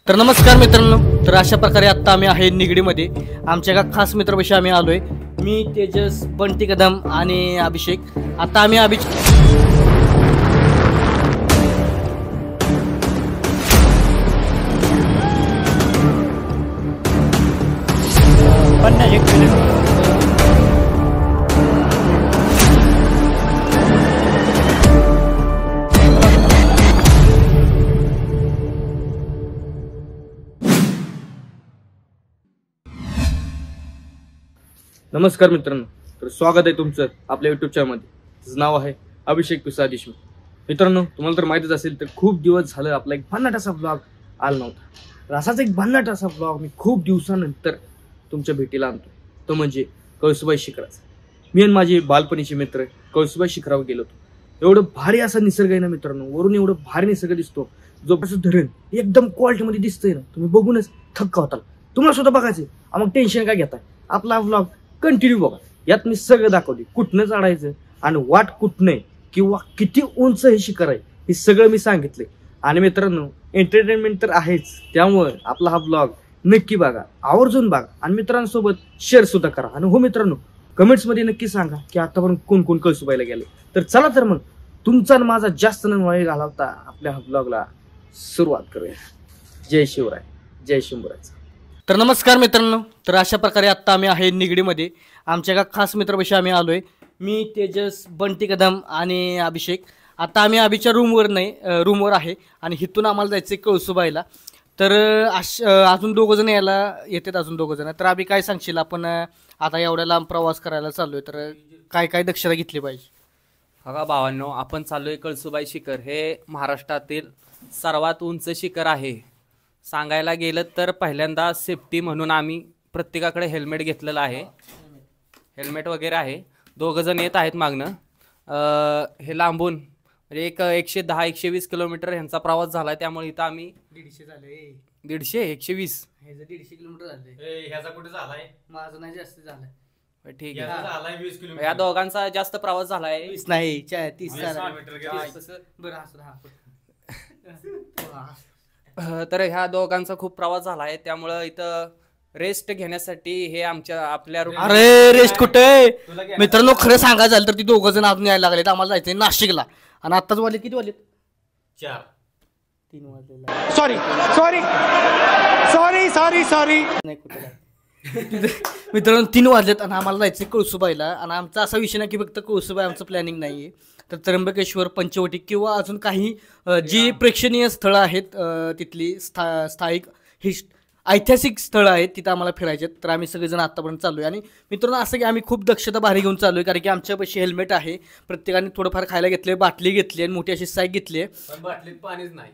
तर नमस्कार मित्रांनो, तर अशा प्रकारे आत्ता आम्ही आहे निगडीमध्ये आमच्या एका खास मित्रापाशी आम्ही आलोय। मी तेजस, बंटी कदम आणि अभिषेक। आता आम्ही नमस्कार मित्रांनो, तर स्वागत आहे तुमचं आपल्या युट्यूब चॅनलमध्ये। त्याचं नाव आहे अभिषेक पिसा देशमुख। मित्रांनो, तुम्हाला तर माहितीच असेल तर खूप दिवस झालं आपला एक भन्नाट असा ब्लॉग आला नव्हता। तर असाच एक भन्नाट असा ब्लॉग मी खूप दिवसानंतर तुमच्या भेटीला आणतो, तो म्हणजे कळसुबाई शिखराचा। मी आणि माझे बालपणीचे मित्र कळसुबाई शिखरावर गेलो होतो। एवढं भारी असा निसर्ग आहे ना मित्रांनो, वरून एवढं भारी निसर्ग दिसतो। जोपासून धरण एकदम क्वालिटीमध्ये दिसतंय ना, तुम्ही बघूनच थक्का होताल। तुम्हाला सुद्धा बघायचं, मग टेन्शन काय घेताय? आपला ब्लॉग कंटिन्यू बघा, यात मी सगळं दाखवले, कुठनं चढायचं आणि वाट कुठनं किंवा किती उंच हे शिखर आहे हे सगळं मी सांगितलंय। आणि मित्रांनो, एंटरटेनमेंट तर आहेच, त्यामुळे आपला हा ब्लॉग नक्की बघा, आवर्जून बघा आणि मित्रांसोबत शेअर सुद्धा करा। आणि हो मित्रांनो, कमेंट्स मध्ये नक्की सांगा की आतापर्यंत कोण कोण कळसुबाईला गेले। तर चला तर मग तुमचा आणि माझा जास्त न वेळ घालवता आपल्या हा ब्लॉगला सुरुवात करूया। जय शिवराय, जय शिवराय। तर नमस्कार मित्रांनो, तर अशा प्रकारे आत्ता आम्ही आहे निगडीमध्ये आमच्या एका खास मित्रापाशी आम्ही आलोय। मी तेजस, बंटी कदम आणि अभिषेक। आता आम्ही अभिच्या रूमवर आहे आणि इथून आम्हाला जायचं कळसुबाईला। तर अजून दोघं जण यायला येतात, अजून दोघं जण। तर अभि, काय सांगशील, आपण आता एवढ्या लांब प्रवास करायला चाललोय, तर काय काय दक्षता घेतली पाहिजे? बघा भावांनो, आपण चाललोय कळसुबाई शिखर। हे महाराष्ट्रातील सर्वात उंच शिखर आहे। सांगायला गेलं तर पहिल्यांदा सेफ्टी म्हणून आम्ही प्रत्येकाकडे हेल्मेट घेतलेलं आहे, हेल्मेट वगैरे आहे। दोघं जण येत आहेत मागणं। हे लांबून म्हणजे 110-120 किलोमीटर ह्यांचा प्रवास झालाय, त्यामुळे इथं आम्ही 150 झाले। 150-120 150 किलोमीटर झाले। ह्याचा कुठे झालाय? माझं नाही, जास्त झालं। ठीक याचा आहे, झालाय 20 किलोमीटर। या दोघांचा जास्त प्रवास झालाय। 20 नाही, 30 20 झाला। किलोमीटर गेला। बरं असं तर ह्या दोघांचा खूप प्रवास झालाय, त्यामुळं इथं रेस्ट घेण्यासाठी हे आपल्या अरे रेस्ट कुठे मित्रांनो, खरं सांगायचं झालं तर ती दोघं जण अजून यायला लागलेत। आम्हाला जायचंय नाशिकला आणि आत्ताच वाजले, किती वाजलेत? 4 3 वाजलेला। Sorry sorry sorry sorry sorry नाही कुठे मित्रांनो, 3 वाजलेत आणि आम्हाला जायचंय कळसुबाईला। आणि आमचा असा विषय नाही की फक्त कळसुबाई आमचं प्लॅनिंग नाहीये, तर त्र्यंबकेश्वर, पंचवटी किंवा अजून काही जी प्रेक्षणीय स्थळं आहेत, तिथली स्थायिक ऐतिहासिक स्थळं आहेत, तिथं आम्हाला फिरायचे। तर आम्ही सगळेजण आत्तापर्यंत चालू आहे। आणि मित्रांनो, असं की आम्ही खूप दक्षता भारी घेऊन चालू आहे, कारण की आमच्यापाशी हेल्मेट आहे, प्रत्येकाने थोडंफार खायला घेतले, बाटली घेतली आणि मोठी अशी सॅक घेतली आहे। पण बाटलीत पाणीच नाही,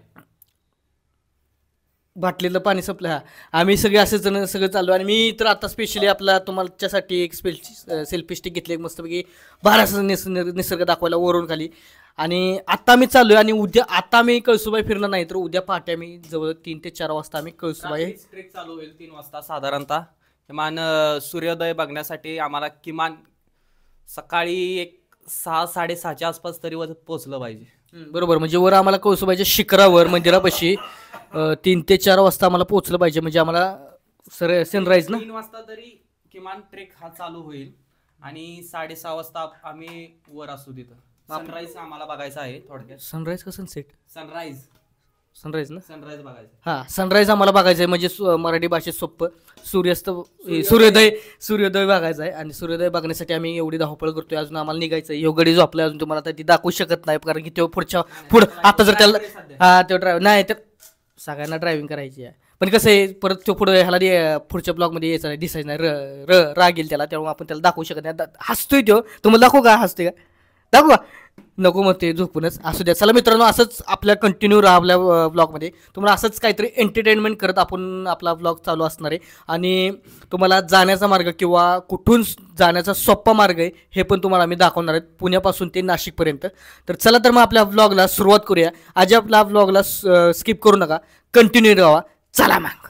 बाटलीला पाणी संपलं। हा, आम्ही सगळे असेच जण सगळं चालू आहे। आणि मी तर आता स्पेशली आपला तुमच्यासाठी एक सेल्फी स्टिक घेतली, एक मस्तपैकी बाहेर निसर्ग दाखवायला वरून खाली। आणि आता आम्ही चालू आहे आणि उद्या आता आम्ही कळसुबाई फिरणार नाही, तर उद्या पहाटे आम्ही जवळ 3 ते 4 वाजता आम्ही कळसुबाई ट्रेक चालू होईल 3 वाजता साधारणतः। किमान सूर्योदय बघण्यासाठी आम्हाला किमान सकाळी एक 6-6:30च्या आसपास तरी पोहोचलं पाहिजे। बरोबर, म्हणजे वर आम्हाला कळसुबाईच्या शिखरावर मंदिरापाशी 3 ते 4 वाजता आम्हाला पोहोचलं पाहिजे, म्हणजे आम्हाला सनराईज ना 3 वाजता तरी किमान ट्रेक हा चालू होईल आणि 6:30 वाजता आम्ही वर असू तिथं। सनराईज आम्हाला बघायचा आहे थोडक्यात। सनराईज का सनसेट? सनराईज ना, सनराईज बघायचं। हा, सनराईज आम्हाला बघायचं आहे, म्हणजे मराठी भाषेत सोप्पं सूर्योदय बघायचा आहे। आणि सूर्योदय बघण्यासाठी आम्ही एवढी धावपळ करतोय, अजून आम्हाला निघायचं आहे। योगडी झोपलाय अजून, तुम्हाला ती दाखवू शकत नाही, कारण की तेव्हा पुढं आता जर त्याला तेव्हा ड्रायव्हर नाही, तर सगळ्यांना ड्रायव्हिंग करायची आहे। पण कसं आहे, परत तो पुढे ह्याला पुढच्या ब्लॉगमध्ये यायचं नाही, दिसायचं नाही, राग येईल त्याला, त्यामुळे आपण त्याला दाखवू शकत नाही। हसतोय तो, तुम्हाला दाखवू का? हसते का? दाखवू का? नको, मग ते झोपूनच असू द्या। चला मित्रांनो, असंच आपल्या कंटिन्यू राहा आपल्या ब्लॉगमध्ये, तुम्हाला असंच काहीतरी एंटरटेनमेंट करत आपण आपला ब्लॉग चालू असणार आहे। आणि तुम्हाला जाण्याचा मार्ग किंवा कुठून जाण्याचा सोपा मार्ग आहे हे पण तुम्हाला आम्ही दाखवणार आहेत, पुण्यापासून ते नाशिकपर्यंत। तर चला तर मग आपल्या ब्लॉगला सुरुवात करूया। आज आपल्या ब्लॉगला स्किप करू नका, कंटिन्यू राहा। चला मग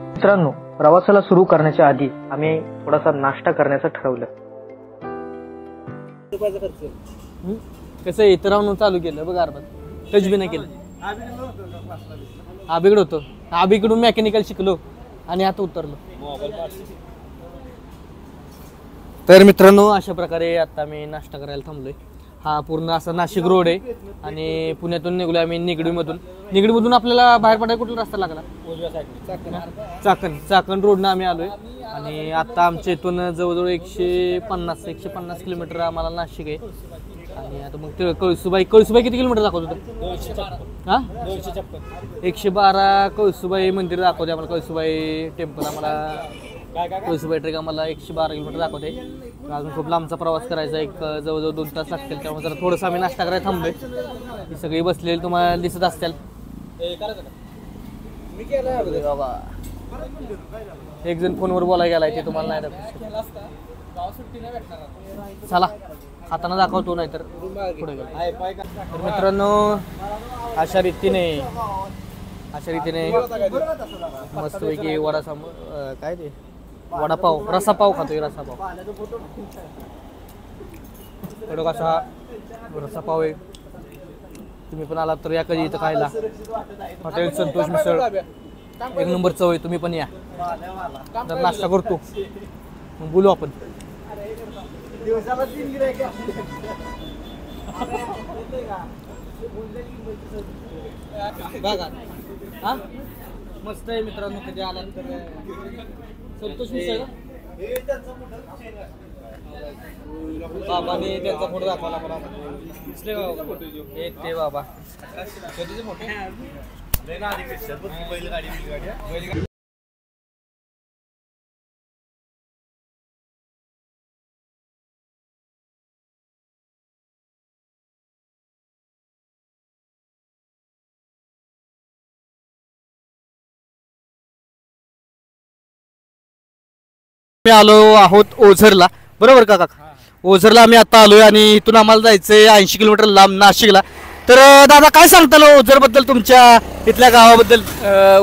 मित्रांनो, प्रवासाला सुरू करण्याच्या आधी आम्ही थोडासा नाश्ता करण्याचं ठरवलं। कसं इथं राहून चालू केलं बघ, अर्धा टच बी नाही केलं। आबीकडे होतो. आबीकडून मेकॅनिकल शिकलो आणि आता उतरलो. तर मित्रांनो अशा प्रकारे आता मी नाश्ता करायला थांबलोय. हा पूर्ण असा नाशिक रोड आहे आणि पुण्यातून निघलो आम्ही निगडीमधून आपल्याला बाहेर पडायला कुठला रस्ता लागला? चाकण रोडनं आम्ही आलोय आणि आता आमच्या इथून जवळजवळ 150 किलोमीटर आम्हाला नाशिक आहे. आणि आता मग ते कळसुबाई किती किलोमीटर दाखवत होतं? हा 112 कळसुबाई मंदिर दाखवते आम्हाला. कळसुबाई टेम्पल आम्हाला कळसुबाई ट्रेक आम्हाला 112 किलोमीटर दाखवते. अजून खूप लांबचा प्रवास करायचा, एक जवळजवळ 2 तास लागतील. त्यामुळे जरा थोडंसं आम्ही नाश्ता करायला थांबलोय. ही सगळी बसलेली तुम्हाला दिसत असतील. बाबा एक जण फोनवर बोलायला गेलाय ते तुम्हाला नाही दाखवत. चला हाताना दाखवतो नाही तर पुढे गेलो. तर मित्रांनो अशा रीतीने मस्तपैकी काय ते वडापाव रसापाव खातोय. रसापाव कसा रसापाव आहे. तुम्ही पण आलात तर या कधी इथं खायला. हॉटेल संतोष मिसळ एक नंबर चव आहे. तुम्ही पण या. तर नाश्ता करतो मग बोलू आपण. बघा हा मस्त आहे मित्रांनो. कधी आला तर संतोष मिसळ बाबाने त्यांचा फोटो दाखवला मला. दिसले का ते बाबा मी आलो आहोत ओझरला. बरोबर का काका? ओझरला आम्ही आता आलोय आणि इथून आम्हाला जायचंय 80 किलोमीटर लांब नाशिकला. तर दादा काय सांगताल ओझर बद्दल, तुमच्या इथल्या गावाबद्दल?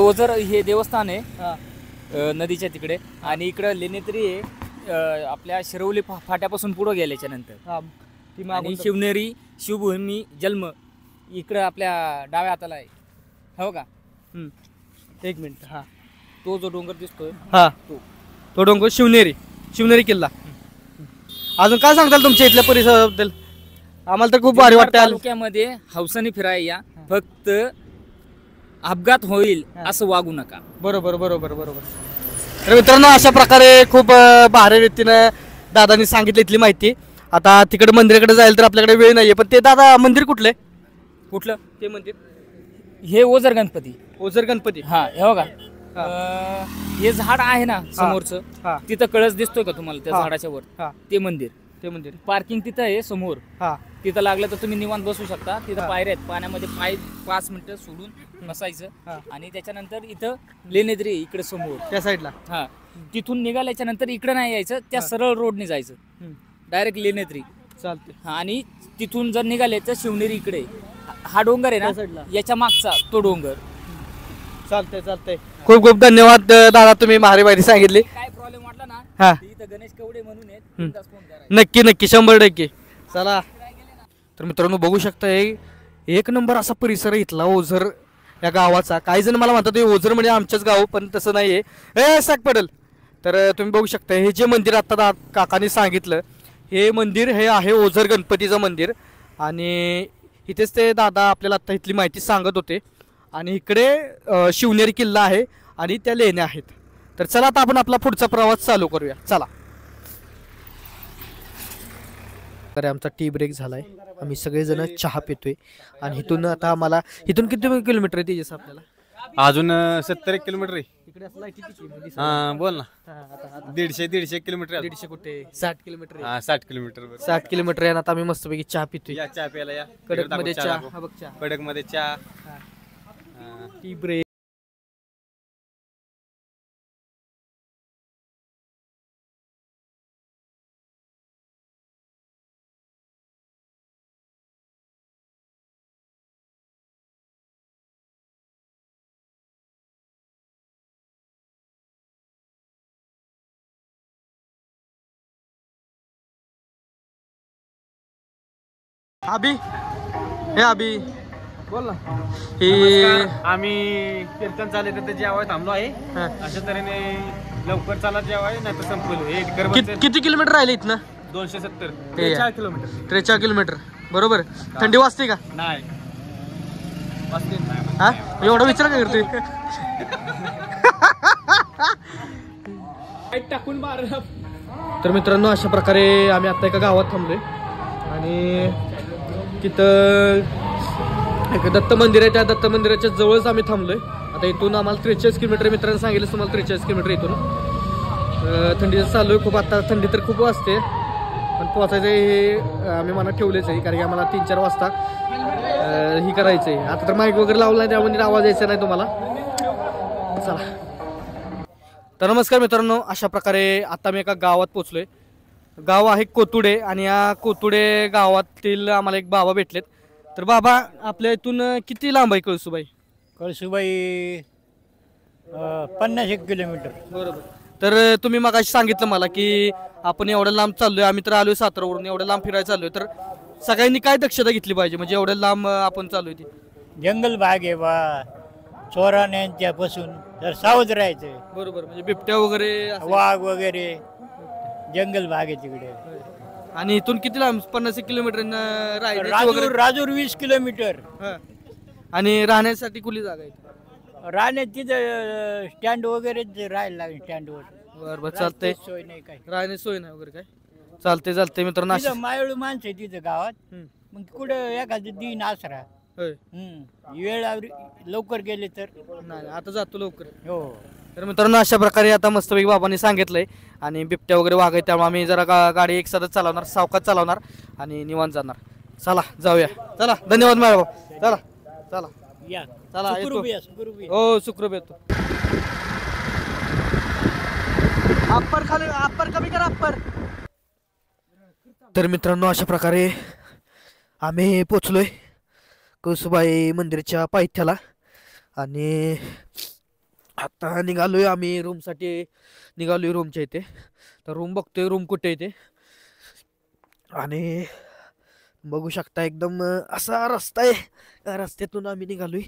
ओझर हे देवस्थान आहे नदीच्या तिकडे आणि इकडं लेणेत्री आहे आपल्या शिरवली फाट्यापासून पुढं गेल्याच्या नंतर. आणि शिवनेरी शिवभूमी जन्म इकडं आपल्या डाव्या हाताला आहे. हो का? एक मिनिट. हा तो जो डोंगर दिसतोय हा तो डोंगर शिवनेरी किल्ला. अजून काय सांगताल तुमच्या इथल्या परिसराबद्दल? आम्हाला तर खूप भारी वाटतं. तालुक्यामध्ये हौसानी फिराय या, फक्त अपघात होईल असं वागू नका. बरोबर. तर मित्रांनो अशा प्रकारे खूप भारी रीतीनं दादानी सांगितली इथली माहिती. आता तिकडे मंदिराकडे जायला तर आपल्याकडे वेळ नाहीये. पण ते दादा मंदिर कुठलं? ते मंदिर हे ओझर गणपती. ओझर गणपती. हा हे बघा हे झाड आहे ना समोरचं, तिथं कळस दिसतोय का तुम्हाला त्या झाडाच्या वर? ते मंदिर पार्किंग तिथं आहे समोर. तिथं लागलं तर तुम्ही निवांत बसू शकता. तिथं पायऱ्या आहेत, पाण्यामध्ये 5 मिनिटं सोडून बसायचं. आणि त्याच्यानंतर इथं लेणेद्री इकडे समोर त्या साईडला. हा तिथून निघाल्याच्या नंतर इकडे नाही यायचं, त्या सरळ रोडने जायचं डायरेक्ट लेणेद्री. चालते. आणि तिथून जर निघाले तर शिवनेरी इकडे. हा डोंगर आहे ना याच्या मागचा तो डोंगर. चालतंय. खूप धन्यवाद दादा, तुम्ही भारी माहिती सांगितली. काय प्रॉब्लेम वाटला ना हा इथं गणेश कवडे म्हणून आहेत, बिनधास्त फोन करा. नक्की 100%. चला तर मित्रांनो बघू शकताय एक नंबर असा परिसर आहे इथला ओझर या गावाचा. काही जण मला म्हणतात ओझर म्हणजे आमच्याच गाव, पण तसं नाहीये. साक पडेल. तर तुम्ही बघू शकता हे जे मंदिर आता काकाने सांगितलं, हे मंदिर हे आहे ओझर गणपतीचं मंदिर. आणि इथेच ते दादा आपल्याला आता इथली माहिती सांगत होते. आणि इकडे शिवनेरी किल्ला आहे आणि त्या लेण्या आहेत. तर चला आता आपण आपला पुढचा प्रवास चालू करूया. चला. तर आमचा टी ब्रेक झालाय. आम्ही सगळेजण चहा पितोय. आणि इथून आता आम्हाला इथून किती किलोमीटर आहे तेजस आपल्याला? अजून 70 किलोमीटर आहे. इकडे असं लाईटी किती? हा बोल ना. आता 150 किलोमीटर आहे. 150 कुठे 60 किलोमीटर. हा 60 किलोमीटर. 60 किलोमीटर आहे. आता आम्ही मस्तपैकी चहा पितोय. या चहा प्यायला या. कडक मध्ये चहा. हा बघ चहा. कडक मध्ये चहा. Tea break. अभी बोल ना. ही आम्ही कीर्तन चालले तर जेवाय थांबलो आहे. हा. अशा तऱ्हेने लवकर चालत जेवाय नाही तर संपलो. हे गरबत किती किलोमीटर राहिले इथनं? 270 ते 4 किलोमीटर. 43 किलोमीटर. बरोबर. थंडी वाजते का? नाही वाजते नाही. हा एवढा विचार काय करतोय? टाकून मार. तर मित्रांनो अशा प्रकारे आम्ही आता एका गावात थांबलोय आणि तिथं एक दत्त मंदिर आहे. त्या दत्त मंदिराच्या जवळच आम्ही थांबलोय. आता इथून आम्हाला 43 किलोमीटर, मित्रांनी सांगितलं तुम्हाला 43 किलोमीटर इथून. थंडी चालू आहे खूप. आता थंडी तर खूप वाजते पण पोचायचं हे आम्ही मनात ठेवलेच आहे कारण की आम्हाला 3-4 वाजता ही करायचं आहे. आता तर माईक वगैरे लावला नाही त्यामध्ये आवाज यायचा नाही तुम्हाला. चला. तर नमस्कार मित्रांनो, अशा प्रकारे आता मी एका गावात पोचलोय. गाव आहे कोतुडे आणि या कोतुडे गावातील आम्हाला एक बाबा भेटलेत. तर बाबा आपल्या इथून किती लांब आहे कळसूबाई? कळसूबाई 50 किलोमीटर. बरोबर. तर तुम्ही मगाशी सांगितलं मला की आपण एवढ्या लांब चाललोय. आम्ही तर आलोय सातारावरून, एवढ्या लांब फिरायला चाललोय. तर सगळ्यांनी काय दक्षता घेतली पाहिजे म्हणजे एवढ्या लांब आपण चाललोय ती? जंगल भाग आहे बा, चोराण्यांच्यापासून जर सावध राहायचं. बरोबर. म्हणजे बिबट्या वगैरे असं. वाघ वगैरे जंगल भाग आहे तिकडे. आणि इथून किती लांब? 50 किलोमीटर राहायचं वगैरे. राजूर 20 किलोमीटर. हा. आणि राहण्यासाठी कुठली जागा आहे? राहण्यात तिथं स्टँड वगैरे राहायला लागेल स्टँडवर. बरं चालतंय. सोय नाही काय. राहण्याची सोय नाही वगैरे काय? चालते मित्रांनो. तिथं मायाळू माणसं आहे तिथं गावात. मग कुठं एखादं दिन आसरा. होय. वेळ लवकर गेले तर. नाही आता जातो लवकर. हो. तर मित्रांनो अशा प्रकारे आता मस्तपैकी बाबांनी सांगितलंय आणि बिबट्या वगैरे वाघ आहे त्यामुळे आम्ही जरा गाडी एक साथ चालवणार, सावकाश चालवणार आणि निवांत जाणार. चला जाऊया. चला धन्यवाद मॅडम. चला चला या चला येतो. सुखरूप या. हो सुखरूप येतो. अप्पर खाली, अप्पर कमी करा अप्पर. तर मित्रांनो अशा प्रकारे आम्ही पोचलोय कळसूबाई मंदिराच्या पायथ्याला आणि आता निघालोय आम्ही रूमसाठी. निघालोय रूमच्या इथे. तर रूम बघतोय रूम कुठे येते आणि बघू शकता एकदम असा रस्ता आहे. त्या रस्त्यातून आम्ही निघालोय.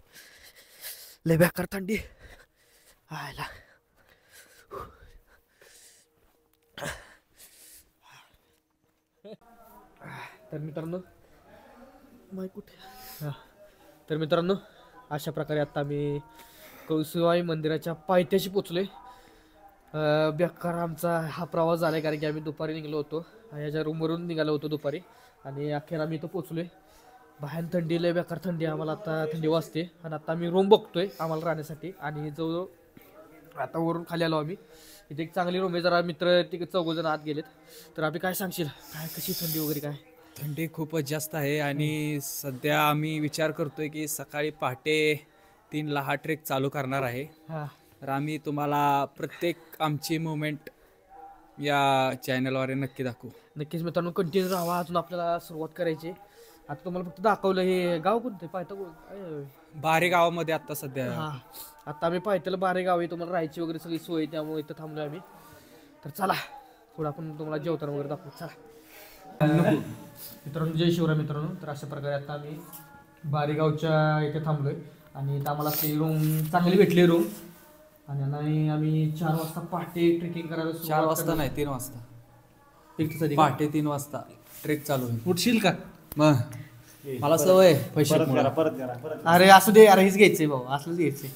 लय बेकार थंडी आयला. तर मित्रांनो माईक कुठे? तर मित्रांनो अशा प्रकारे आता आम्ही कळसूबाई मंदिराच्या पायथ्याशी पोचलोय. बेकार आमचा हा प्रवास झाला आहे कारण की आम्ही दुपारी निघलो होतो. ह्याच्या रूमवरून निघालो होतो दुपारी आणि अखेर आम्ही इथं पोचलोय. बाहेर थंडी लय बेकार थंडी आम्हाला. आता थंडी वाजते आणि आता आम्ही रूम बघतोय आम्हाला राहण्यासाठी आणि जवळ आता वरून खाली आलो आम्ही. इथे एक चांगली रूम आहे. जरा मित्र तिकडे 4 जण आत गेलेत. तर आम्ही काय सांगशील काय कशी थंडी वगैरे काय? थंडी खूपच जास्त आहे आणि सध्या आम्ही विचार करतोय की सकाळी पहाटे 3ला हा ट्रेक चालू करणार आहे. हां तर आम्ही तुम्हाला प्रत्येक आमची मुवमेंट या चॅनलवर नक्की दाखवू. नक्कीच मित्रांनो कंटिन्यू राहा. अजून आपल्याला सुरुवात करायची. आता तुम्हाला फक्त दाखवलं हे गाव कोणतं पायथा बारे गावामध्ये आता सध्या. हां आता आम्ही पायथ्याला बारे गाव आहे. तुम्हाला राहायची वगैरे सगळी सोय त्यामुळे इथं थांबलो आम्ही. तर चला थोडं आपण तुम्हाला जेवताना वगैरे दाखवू. चला मित्रांनो जय शिवराय मित्रांनो. तर अशा प्रकारे आता आम्ही बारेगावच्या इथे थांबलोय आणि इथं आम्हाला ती रूम चांगली भेटली रूम आणि आम्ही 4 वाजता पहाटे ट्रेकिंग करायला 4 वाजता नाही 3 वाजता. वाजता पहाटे 3 वाजता ट्रेक चालू आहे. उठशील का? मग मला सवय पैसे. अरे असं दे. अरे हेच घ्यायचंय भाऊ, असलंच घ्यायचंय.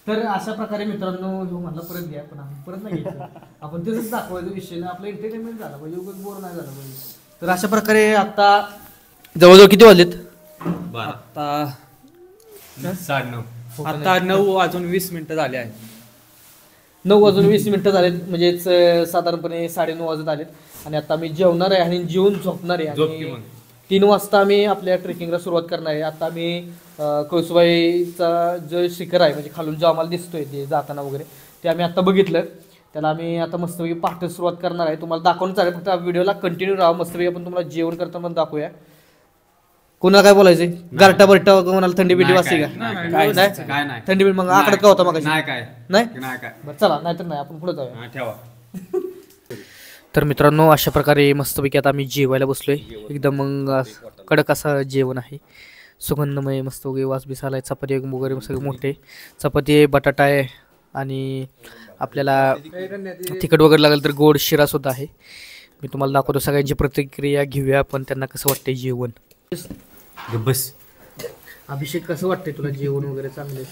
तर अशा प्रकारे मित्रांनो ह्यो म्हणला परत घ्या पण आपण परत नाही घ्यायचं. आपण तेच दाखवायचं विषय नाही. आपलं एंटरटेनमेंट झाला पाहिजे, उगाच बोर नाही झालं पाहिजे. तर अशा प्रकारे आता जवळजवळ किती वाजलेत? आता 9:30. आता 9:20 झाले आहेत. 9:20 झालेत म्हणजेच साधारणपणे 9:30 वाजत आलेत आणि आता आम्ही जेवणार आहे आणि जेवून झोपणार आहे आणि 3 वाजता आम्ही आपल्या ट्रेकिंगला सुरुवात करणार आहे. आता आम्ही कळसूबाईचा जो शिखर आहे म्हणजे खालून जो आम्हाला दिसतोय ते जाताना वगैरे ते आम्ही आता बघितलं. त्याला आम्ही आता मस्तपैकी पहाटे सुरुवात करणार आहे. तुम्हाला दाखवून चालेल फक्त व्हिडिओला कंटिन्यू राहा. मस्तपैकी आपण तुम्हाला जेवण करताना पण दाखवूया. कोणाला काय बोलायचंय? गारटा बरटा कोणाला थंडी बिंडी वाजते का? नाही थंडी बिंडी मग आकडत का होता मग? नाही बरं चला नाहीतर नाही आपण पुढे जाऊया. ठेवा. तर मित्रांनो अशा प्रकारे मस्तपैकी आता आम्ही जेवायला बसलोय. एकदम मग कडक असं जेवण आहे. सुगंधमय मस्त वगैरे वास बीस आलाय. चपाती वगैरे सगळे मोठे चपाती आहे, बटाटा आहे आणि आपल्याला तिखट वगैरे लागेल तर गोड शिरा सुद्धा आहे. मी तुम्हाला दाखवतो. सगळ्यांची प्रतिक्रिया घेऊया आपण. त्यांना कसं वाटतंय जेवण. बस अभिषेक कसं वाटतंय तुला जेवण वगैरे चांगले?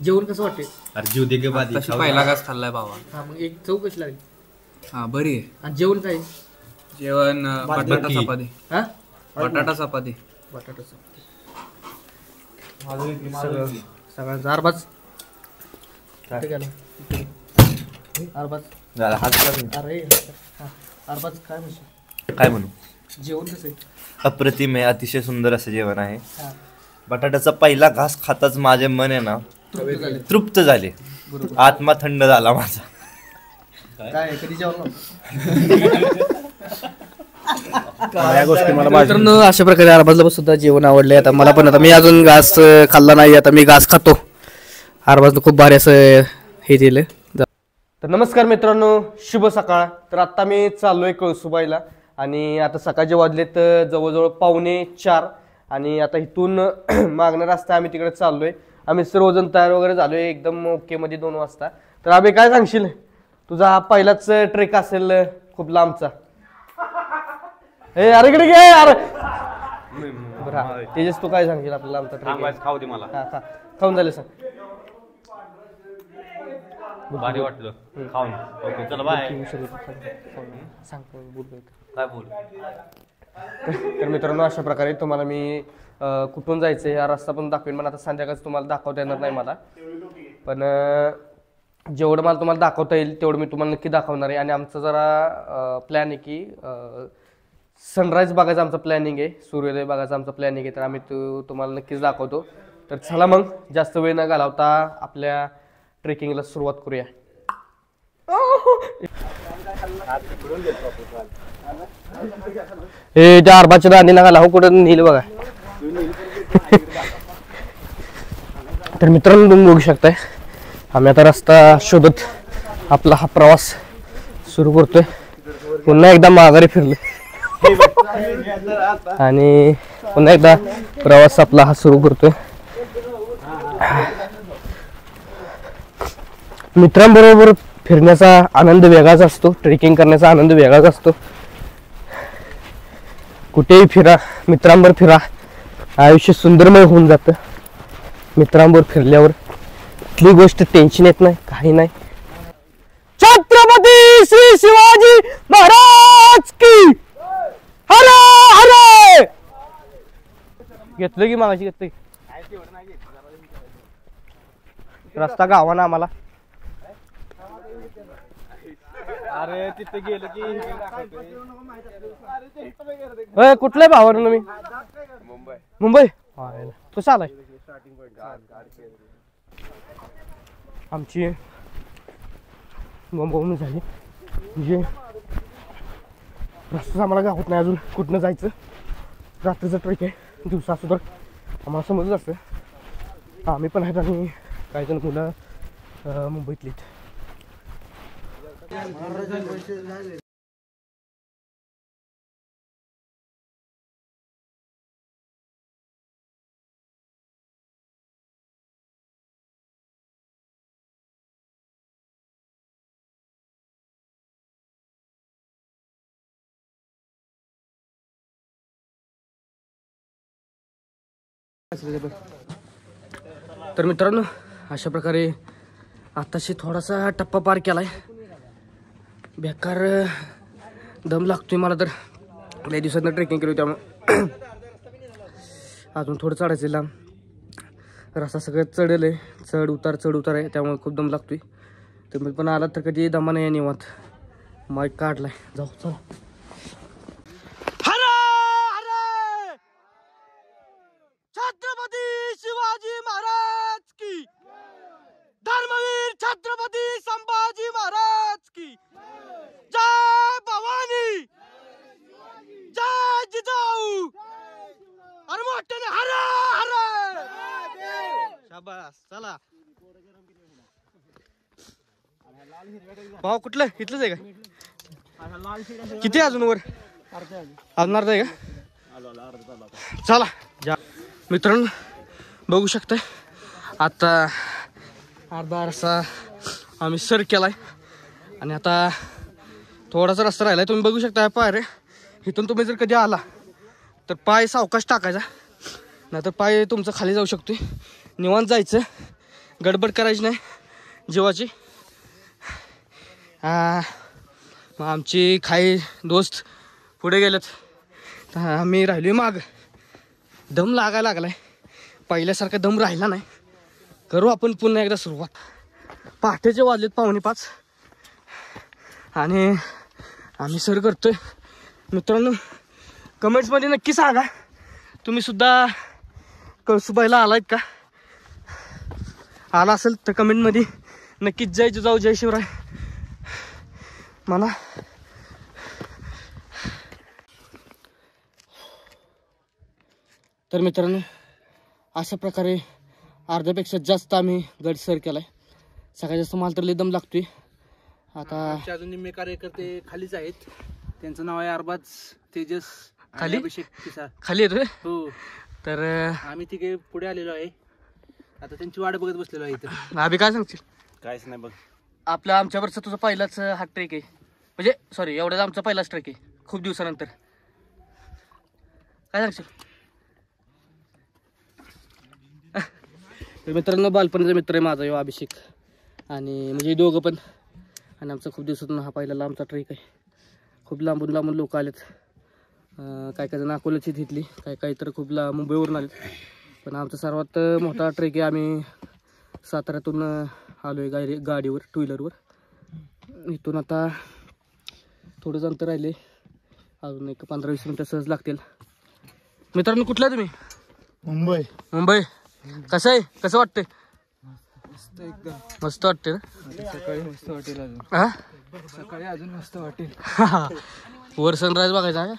जेवण कसं वाटतंय? अरे जीव दे गे बादी. पहिला घास खाल्लाय बाबा. हा मग एक चव कशी लागली? हा बरी आहे. आणि जेवण काय? जेवण बटाटा चपाती. हा बटाटा चपाती. बटाटा सगळं चारबाज काय म्हणशील? काय म्हणू, जेवण कसं आहे? अप्रतिम आहे. अतिशय सुंदर असं जेवण आहे. बटाट्याचा पहिला घास खाताच माझे मन आहे ना तृप्त झाले. आत्मा थंड झाला माझा. काय कधी जेवण? मित्रांनो अशा प्रकारे अरबाजला सुद्धा जेवण आवडले. आता मला पण, आता मी अजून घास खाल्ला नाही, आता मी घास खातो. अरबाजनं खूप भारी असं हे दिलं. तर नमस्कार मित्रांनो, शुभ सकाळ. तर आत्ता मी चाललोय कळसुबाईला आणि आता सकाळचे वाजलेत जवळजवळ 3:45 आणि आता इथून मागणं रस्ता आम्ही तिकडे चाललोय. आम्ही सर्वजण तयार वगैरे झालोय एकदम ओके मध्ये 2 वाजता. तर आम्ही काय सांगशील, तुझा हा पहिलाच ट्रेक असेल खूप लांबचा? अरे इकडे घे यार. बरं तेजस तू काय सांगशील आपल्याला आमचा ट्रेक? खाऊ दे मला. हा खाऊन झाले सांग. भारी वाटलं खाऊन. ओके चला बाय. सांग काय बोल. तर मित्रांनो अशा प्रकारे तुम्हाला मी कुठून जायचं हा रस्ता पण दाखवेन. पण आता संध्याकाळच तुम्हाला दाखवता येणार नाही मला, पण जेवढं मला तुम्हाला दाखवता येईल तेवढं मी तुम्हाला नक्की दाखवणार आहे. आणि आमचा जरा प्लॅन आहे की सनराईज बघायचा आमचा प्लॅनिंग आहे, सूर्योदय बघायचा आमचा प्लॅनिंग आहे. तर आम्ही तुम्हाला नक्कीच दाखवतो. तर चला मग जास्त वेळ न घालवता आपल्या ट्रेकिंगला सुरुवात करूया. हे त्या अरबाच्या दांडी नका हो, कुठं नेल बघा. तर मित्रांनो तुम्ही बघू शकताय आम्ही आता रस्ता शोधत आपला हा प्रवास सुरू करतोय. पुन्हा एकदा माघारी फिरले आणि पुन्हा एकदा प्रवास आपला हा सुरू करतोय. मित्रांबरोबर फिरण्याचा आनंद वेगळाच असतो. ट्रेकिंग करण्याचा आनंद वेगळाच असतो. कुठेही फिरा, मित्रांबरोबर फिरा, आयुष्य सुंदरमय होऊन जातं. मित्रांबरोबर फिरल्यावर कुठली गोष्ट टेन्शन येत नाही, काही नाही. छत्रपती श्री शिवाजी महाराज की हर हर. घेतलं की मागाशी घेतलं. रस्ता गावाना आम्हाला. अरे तिथे गेलं की कुठल्या भावानं मी? मुंबई. कसं आलाय? आमची मुंबईहून झाली म्हणजे रस्ताच आम्हाला गावात नाही अजून. कुठनं जायचं? रात्रीचं ट्रेक आहे, दिवसा असं तर आम्हाला समजत असतं. आम्ही पण आहेत आणि काही जण मुलं मुंबईतली. तर मित्रांनो अशा प्रकारे आताशी थोडासा टप्पा पार केलाय. बेकार दम लागतोय मला. तर लई दिवसांना ट्रेकिंग केली त्यामुळे अजून थोडं चढायचं लांब. रस्ता सगळं चढेल आहे, चढ उतार आहे, त्यामुळे खूप दम लागतोय. तुम्ही पण आलात तर कधी दमा नाही निवांत. माईक काढलाय, जाऊ चला. छत्रपती शिवाजी महाराज की, धर्मवीर छत्रपती संभाजी महाराज की जय. भवानी जय जिजाऊ. अरे मोठ्याने हर हर. शाबास. चला भाऊ कुठलं? इथलंच आहे का? किती अजून वर? अजून अर्धा आहे का? चला जा मित्रांनो, बघू शकताय आता अर्धा रस्ता आम्ही सर केलाय आणि आता थोडासा रस्ता राहिलाय. तुम्ही बघू शकता पायऱ्या. इथून तुम्ही जर कधी आला तर पाय सावकाश टाकायचा, नाहीतर पाय तुमचं खाली जाऊ शकतोय. निवांत जायचं, गडबड करायची नाही जीवाची. मग आमची काही दोस्त पुढे गेलेत, तर आम्ही राहिलो माग. दम लागायला लागलाय, पहिल्यासारखा दम राहिला नाही. करू आपण पुन्हा एकदा सुरुवात. पहाटेचे वाजलेत 4:45 आणि आम्ही सर करतोय. मित्रांनो, कमेंट्समध्ये नक्की सांगा तुम्ही सुद्धा कळसुबाईला आलायत का? आला असेल तर कमेंटमध्ये नक्कीच जय जिजाऊ जय शिवराय म्हणा. तर मित्रांनो, अशा प्रकारे अर्ध्यापेक्षा जास्त आम्ही गड सर केलाय. सगळ्यात जास्त मला तर लय दम लागतोय. आता अजून निम्मे कार्यकर्ते खालीच आहेत. त्यांचं नाव आहे अरबाज तेजस खाली? अभिषेक पिसाळ. खाली येतोय. हो, तर आम्ही तिघे पुढे आलेलो आहे. आता त्यांची वाट बघत बसलेलो आहे इथं. अभि काय सांगशील? काहीच नाही बघ. आमच्यावरचा तुझा पहिलाच हा ट्रेक आहे, म्हणजे सॉरी एवढाच आमचा पहिलाच ट्रेक आहे खूप दिवसानंतर. काय सांगशील? मित्रांनो, बालपणीचा मित्र आहे माझा यो अभिषेक, आणि म्हणजे दोघं पण. आणि आमचा खूप दिवसातून हा पहिला आमचा ट्रेक आहे. खूप लांबून लांबून लोक आलेत. काय काय जण अकोल्याची तिथली, काही तर खूप मुंबईवरून आलेत. पण आमचा सर्वात मोठा ट्रेक आहे. आम्ही साताऱ्यातून आलो आहे गाडीवर, 2 व्हीलरवर. इथून आता थोडंच अंतर राहिले, अजून एक 15-20 मिनटं सहज लागतील. मित्रांनो, कुठला तुम्ही? मुंबई. मुंबई. कसं आहे, कसं वाटतंय? मस्त वाटते ना? सकाळी मस्त वाटेल अजून. हा, सकाळी अजून मस्त वाटेल. वर सनराईज बघायचा का?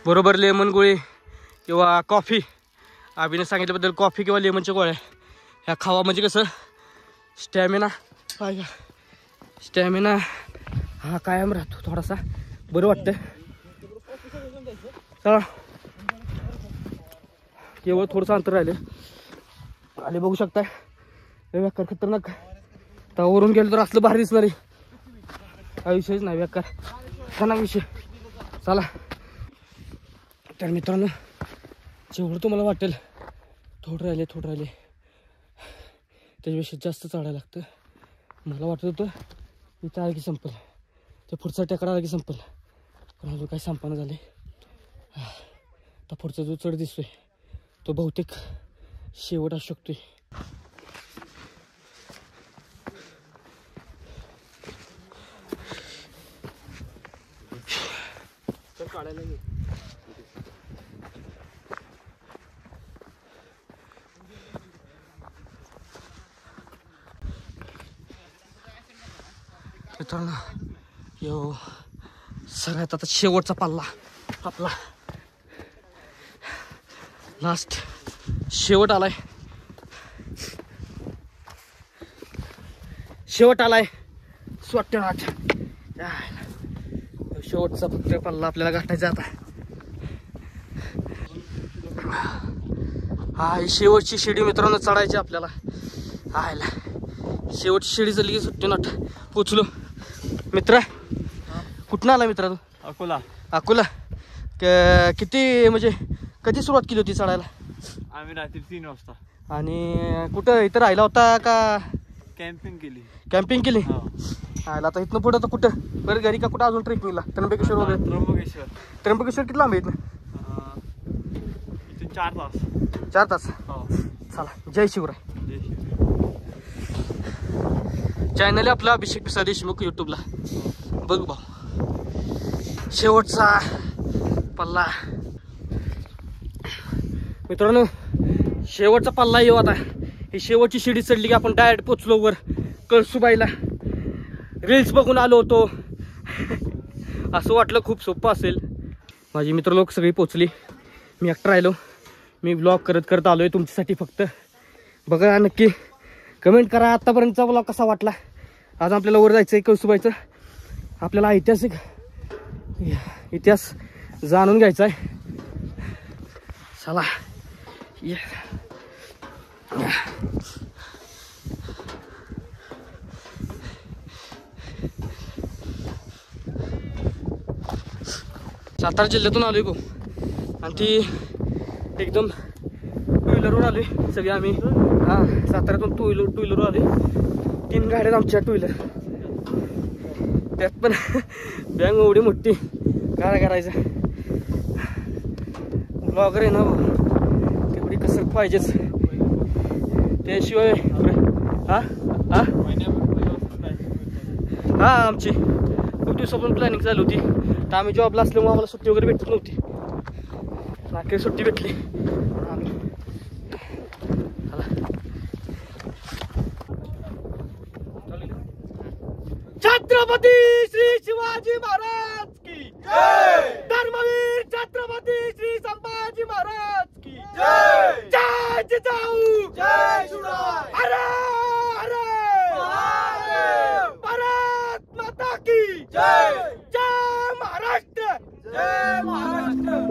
बरोबर लेमन गोळी किंवा कॉफी. अभिने सांगितल्याबद्दल कॉफी किंवा लेमनच्या गोळ्या ह्या खावा, म्हणजे कसं स्टॅमिना हा कायम राहतो. थोडासा बरं वाटतं. चला, केवळ थोडंसं अंतर राहिले. आले बघू शकताय, बेकार खतरनाक. वरून गेलो तर असलं भारी दिसणार आहे. हा विषयच नाही, बेकार खतरनाक विषय. चला तर मित्रांनो, जेवढं तुम्हाला वाटेल थोडं राहिले त्याच्यापेक्षा जास्त चढायला लागतं. मला वाटत होतं इथं आलं की संपल, ते पुढचा टेकडा आला की संपल, पण अजून काही संपणं झाले. आता पुढचा जो चढ दिसतोय तो बहुतेक शेवट असू शकतोय. मित्रांनो, यो सगळ्यात आता शेवटचा पल्ला आपला, लास्ट शेवट आलाय. स्वट्टनाथ. शेवटचा फक्त पल्ला आपल्याला गाठायचा आता. हा, ही शेवटची शिडी मित्रांनो चढायची आपल्याला. आयला शेवटची शिडी चढली की सुट्टीनाथ पोचलो. मित्र कुठं आला मित्रा तू? अकोला. किती म्हणजे कधी सुरुवात केली होती चढायला? आम्ही रात्री 3 वाजता. आणि कुठं इथं राहिला होता का? कॅम्पिंग केली. कॅम्पिंग केली. आयला आता इथनं पुढं तर कुठं बरं घरी का कुठं अजून ट्रेकिंगला? त्र्यंबकेश्वर वगैरे. त्र्यंबकेश्वर किती लांब आहे इथनं? 4 तास. 4 तास. हो. चला, जय शिवराय. चॅनल आहे आपला अभिषेक पिसाळ देशमुख यूट्यूबला. बघ भाऊ, शेवटचा पल्ला मित्रांनो. शेवटचा पल्ला येऊ आता. ही शेवटची शिडी चढली की आपण डायरेक्ट पोचलो वर कळसुबाईला. रील्स बघून आलो होतो, असं वाटलं खूप सोपं असेल. माझी मित्र लोक सगळी पोचली, मी एकटा राहिलो. मी ब्लॉग करत आलोय तुमच्यासाठी फक्त. बघा नक्की कमेंट करा आतापर्यंतचा ब्लॉग कसा वाटला. आज आपल्याला वर जायचं आहे कळसुबाईचं. आपल्याला ऐतिहासिक इतिहास जाणून घ्यायचा आहे. चला ये. सातारा जिल्ह्यातून आलोय गो आणि ती एकदम टू व्हीलरवर आलोय सगळे आम्ही. हां साताऱ्यातून टू व्हीलरवर आलोय. 3 गाड्या आमच्या टू व्हीलर. त्यात पण बँग एवढी मोठी काय करायचं. ब्लॉगर आहे ना तेवढी कसरत पाहिजेच. त्याशिवाय हां हां हां आमची खूप दिवसापासून प्लॅनिंग चालू होती. तर आम्ही जॉबला असल्यामुळे आम्हाला सुट्टी वगैरे भेटत नव्हती. अखेर सुट्टी भेटली. छत्रपती श्री शिवाजी महाराज की जय. धर्मवीर छत्रपती श्री संभाजी महाराज की जय. जय जिजाऊ जय शिवराय. अरे अरे भारत माता की जय. जय महाराष्ट्र जय महाराष्ट्र.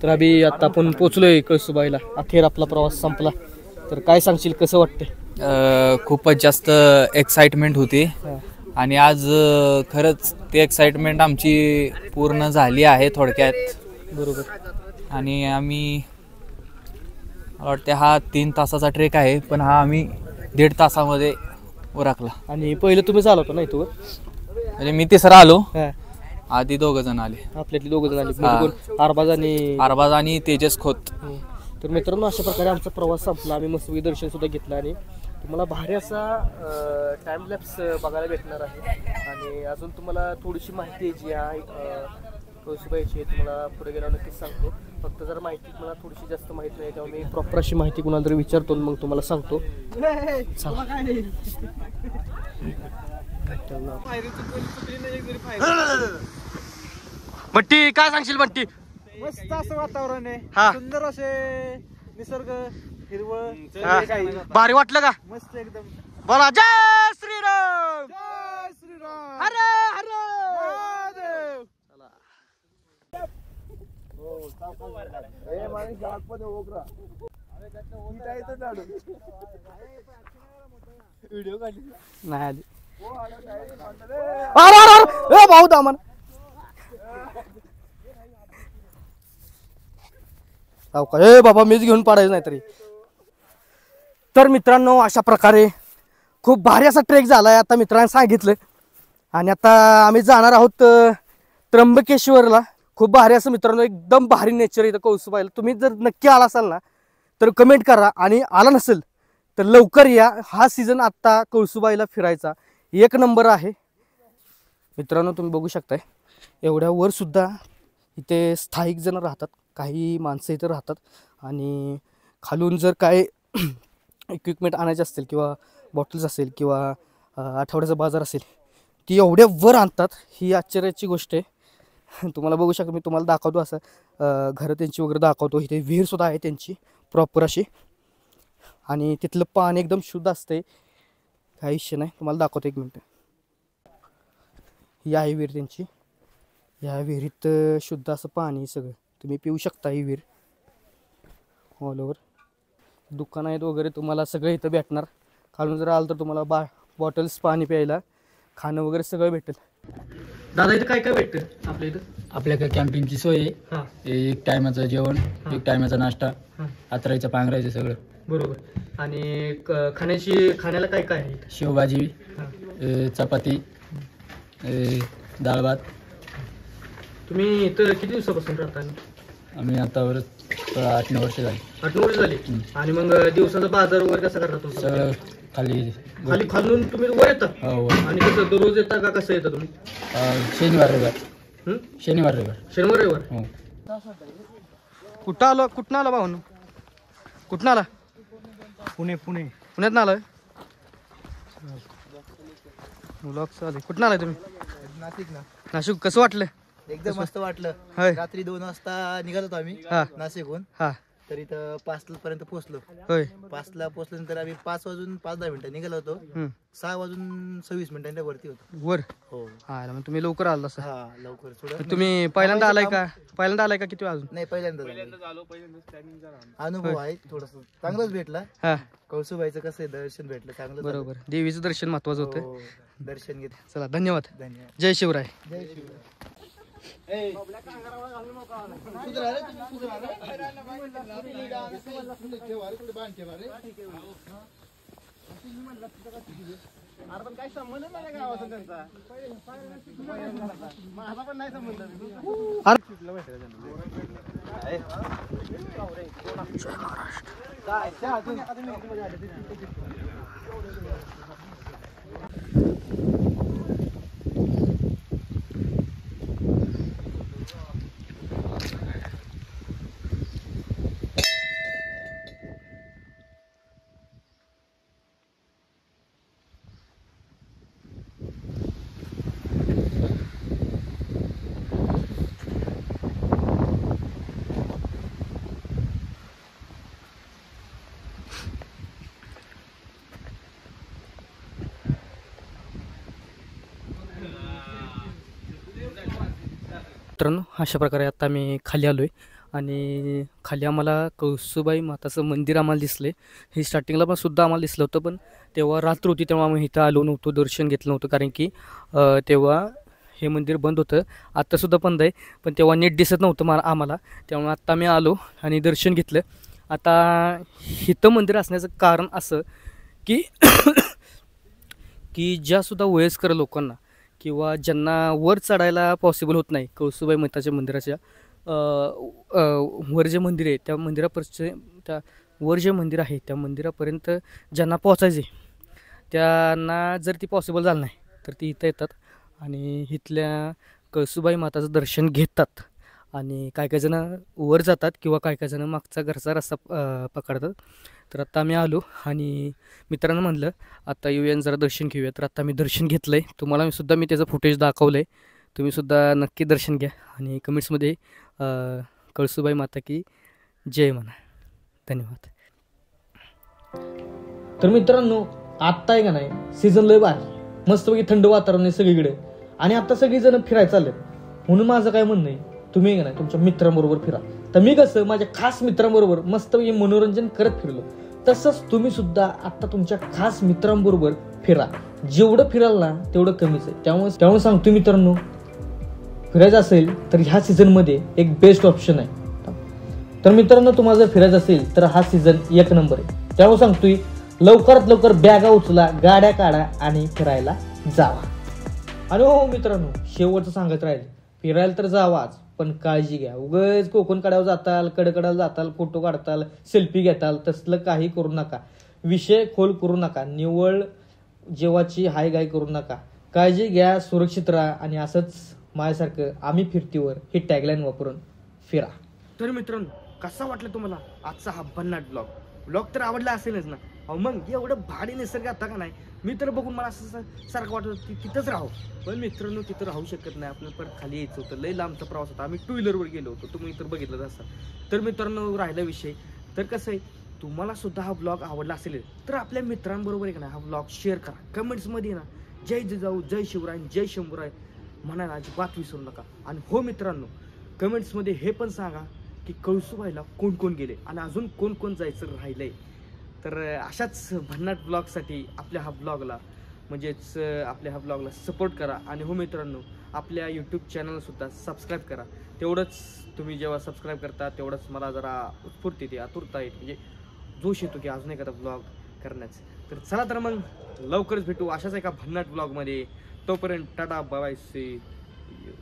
तर अभि आता आपण पोचलोय कळसुबाईला. अखेर आपला प्रवास संपला. तर काय सांगशील कसं वाटतंय. खूपच जास्त एक्साइटमेंट होती आणि आज खरंच ते एक्साइटमेंट आमची पूर्ण झाली आहे थोडक्यात. बरोबर. आणि आम्ही मला वाटते हा 3 तासाचा ट्रेक आहे पण हा आम्ही 1.5 तासामध्ये उरकला. आणि पहिलं तुम्ही चालवतो होता ना इथं. म्हणजे मी तिसरा आलो. आधी 2 जण आले. आपल्यातली 2 जण आले. अरबाज आणि तेजस खोत. तर मित्रांनो अशा प्रकारे आमचा प्रवास संपला. आम्ही मस्त दर्शन सुद्धा घेतलं आणि तुम्हाला भारी असा टाइम लॅप्स बघायला भेटणार आहे. आणि अजून तुम्हाला थोडीशी माहिती जी आहे कळसुबाईची तुम्हाला पुढे गेल्यावर नक्कीच सांगतो. फक्त जर माहिती मला थोडीशी जास्त माहिती नाही तेव्हा मी प्रॉपर अशी माहिती कुणाला तरी विचारतो मग तुम्हाला सांगतो. बट्टी काय सांगशील बट्टी. मस्त असं वातावरण आहे. सुंदर असे निसर्ग हिरवळ. भारी वाटलं का. मस्त एकदम. बोला जय श्रीराम. जय श्रीराम. हरे हरे महादेव. नाही आली. अरे भाऊ दामन. ए बाबा मीच घेऊन पाडायचं नाही तरी. तर मित्रांनो अशा प्रकारे खूप भारी असा ट्रेक झालाय आता मित्रांनी सांगितलं. आणि आता आम्ही जाणार आहोत त्र्यंबकेश्वरला. खूप भारी असं मित्रांनो एकदम भारी नेचर इथं कळसुबाईला. तुम्ही जर नक्की आला असाल ना तर कमेंट करा आणि आला नसेल तर लवकर या. हा सीझन आत्ता कळसुबाईला फिरायचा 1 नंबर आहे मित्रांनो. तुम्ही बघू शकताय एवढ्या वर सुद्धा इथे स्थायिक जण राहतात. काही माणसं इथं राहतात आणि खालून जर काय इक्विपमेंट आणायचे असतील किंवा बॉटल्स असेल किंवा आठवड्याचा बाजार असेल ती एवढ्या वर आणतात. ही आश्चर्याची गोष्ट आहे. तुम्हाला बघू शकता, मी तुम्हाला दाखवतो असं घरं त्यांची वगैरे दाखवतो. इथे विहीरसुद्धा आहे त्यांची प्रॉपर अशी आणि तिथलं पाणी एकदम शुद्ध असते, काही विषय नाही. तुम्हाला दाखवतो 1 मिनटं. ही आहे विहीर त्यांची. या विहिरीत शुद्ध असं पाणी सगळं तुम्ही पिऊ शकता. ही विहीर ऑल ओव्हर दुकानं आहेत वगैरे तुम्हाला सगळं इथं भेटणार. खालून जर आलं तर तुम्हाला बॉटल्स पाणी प्यायला खाणं वगैरे सगळं भेटेल. दादा इथं काय काय भेटतं आपल्या इथं? आपल्याकडे कॅम्पिंगची सोय आहे. एक टायमाचं जेवण, एक टायमाचा नाश्ता, आतरायचं पांघरायचं सगळं. बरोबर. आणि खाण्याला काय काय आहे? शेवभाजी, चपाती, डाळ भात. तुम्ही इथं किती दिवसापासून राहता? आम्ही आता 8-9 वर्ष झाली. 8-9 वर्ष झाली. आणि मग दिवसाचा बाजार वगैरे कसा करता तुम्ही? सगळं खालून तुम्ही वर येता? हो. आणि कसं दररोज येता का कसं येता तुम्ही? शनिवार रविवार. हो. कुठं आला भाऊ? कुठं आला? पुण्यात आलाय. कुठं आलाय तुम्ही? नाशिक. कसं वाटलं? एकदम मस्त वाटलं. रात्री 2 वाजता निघालो होतो आम्ही नाशिकहून. तर इथं 5 पर्यंत पोहोचलो. 5ला पोहोचल्यानंतर आम्ही 5 वाजून 5-10 मिनिटं निघालो होतो. 6 वाजून 26 मिनिटांच्या वरती होतो. वर? हो. मग तुम्ही लवकर आला तसं? लवकर थोडं. तुम्ही पहिल्यांदा आलाय का किती अजून? नाही, पहिल्यांदाच आलो. अनुभव आहे थोडस चांगलाच भेटला. कळसुबाईचं कसं आहे दर्शन भेटलं चांगलं. बरोबर. देवीचं दर्शन महत्वाचं होतं. दर्शन घेत. चला, धन्यवाद. जय शिवराय. काय संबंध नाही गावाचा त्यांचा. माझा पण नाही संबंध. मित्रांनो, अशा प्रकारे आता आम्ही खाली आलो आहे आणि खाली आम्हाला कळसुबाई माताचं मंदिर आम्हाला दिसले. हे स्टार्टिंगला पण सुद्धा आम्हाला दिसलं होतं, पण तेव्हा रात्र होती तेव्हा आम्ही इथं आलो नव्हतो, दर्शन घेतलं नव्हतं. कारण की तेव्हा हे मंदिर बंद होतं. आत्तासुद्धा बंद आहे, पण तेव्हा नीट दिसत नव्हतं आम्हाला. त्यामुळे आत्ता आम्ही आलो आणि दर्शन घेतलं. आता इथं मंदिर असण्याचं कारण असं की की ज्यासुद्धा वयस्कर लोकांना किंवा ज्यांना वर चढायला पॉसिबल होत नाही, कळसुबाई माताच्या मंदिराच्या वर जे मंदिर आहे त्या त्या वर जे मंदिर आहे त्या मंदिरापर्यंत ज्यांना पोचायचे त्यांना जर ती पॉसिबल झालं नाही तर ती इथं येतात आणि इथल्या कळसुबाई माताचं दर्शन घेतात. आणि काय काय जणं वर जातात किंवा काय काय जणं मागचा घरचा रस्ता पकडतात. तर आत्ता आम्ही आलो आणि मित्रांनो म्हणलं आत्ता येऊया जरा दर्शन घेऊया. तर आत्ता मी दर्शन घेतलं आहे. तुम्हाला सुद्धा मी त्याचं फुटेज दाखवलं आहे. तुम्हीसुद्धा नक्की दर्शन घ्या आणि कमेंट्समध्ये कळसुबाई माता की जय म्हणा. धन्यवाद. तर मित्रांनो, आत्ता आहे का नाही सीझन लय भारी, मस्तपैकी थंड वातावरण आहे सगळीकडे आणि आता सगळीजण फिरायला चाललेत. म्हणून माझं काय म्हणणं आहे, तुम्ही का नाही तुमच्या मित्रांबरोबर फिरा. तर मी कसं माझ्या खास मित्रांबरोबर मस्तपैकी मनोरंजन करत फिरलो, तसंच तुम्ही सुद्धा आता तुमच्या खास मित्रांबरोबर फिरा. जेवढं फिराल ना तेवढं कमीच आहे. त्यामुळे सांगतो मित्रांनो, फिरायचं असेल तर ह्या सीझनमध्ये एक बेस्ट ऑप्शन आहे. तर मित्रांनो, तुम्हाला जर फिरायचं असेल तर हा सीझन 1 नंबर आहे. त्यामुळे सांगतोय लवकरात लवकर बॅगा उचला, गाड्या काढा आणि फिरायला जावा. आणि हो मित्रांनो, शेवटचं सांगत राहील, फिरायला तर जावाच पण काळजी घ्या. उगाच कोकण कड्यावर जाताल, कडकडाला जाताल, फोटो काढताल, सेल्फी घेताल, तसलं काही करू नका. विषय खोल करू नका. निव्वळ जेवाची हाय गाय करू नका. काळजी घ्या, सुरक्षित राहा आणि असंच माझ्यासारखं आम्ही फिरतीवर ही टॅगलाईन वापरून फिरा. तर मित्रांनो, कसा वाटला तुम्हाला आजचा हा भन्नाट ब्लॉग तर आवडला असेलच ना. अहो मग एवढं भारी निसर्ग आता का नाही, मी तर बघून मला असं सारखं वाटत होतं की तिथंच राहू. पण मित्रांनो, तिथं राहू शकत नाही, आपल्याला परत खाली यायचं होतं. लई लांबचा प्रवास होता, आम्ही 2 व्हीलरवर गेलो होतो, तुम्ही तर बघितलं असं. तर मित्रांनो, राहिला विषय तर कसं आहे, तुम्हाला सुद्धा हा ब्लॉग आवडला असेल तर आपल्या मित्रांबरोबर एक ना हा ब्लॉग शेअर करा. कमेंट्समध्ये ना जय जिजाऊ, जय शिवराय, जय शंभूराय म्हणायला अजिबात विसरू नका. आणि हो मित्रांनो, कमेंट्समध्ये हे पण सांगा की कळसूबाईला कोण कोण गेले आणि अजून कोण कोण जायचं राहिलंय. तर अशाच भन्नाट ब्लॉगसाठी आपल्या हा ब्लॉगला सपोर्ट करा. आणि हो मित्रांनो, आपल्या यूट्यूब चॅनलसुद्धा सबस्क्राईब करा. तेवढंच तुम्ही जेव्हा सबस्क्राईब करता तेवढंच मला जरा उत्स्फूर्ती येते, आतुरता येते, म्हणजे जोश येतो की अजून एखादा ब्लॉग करण्याचं. तर चला तर मग लवकरच भेटू अशाच एका भन्नाट ब्लॉगमध्ये. तोपर्यंत टाटा बाय, सी यू.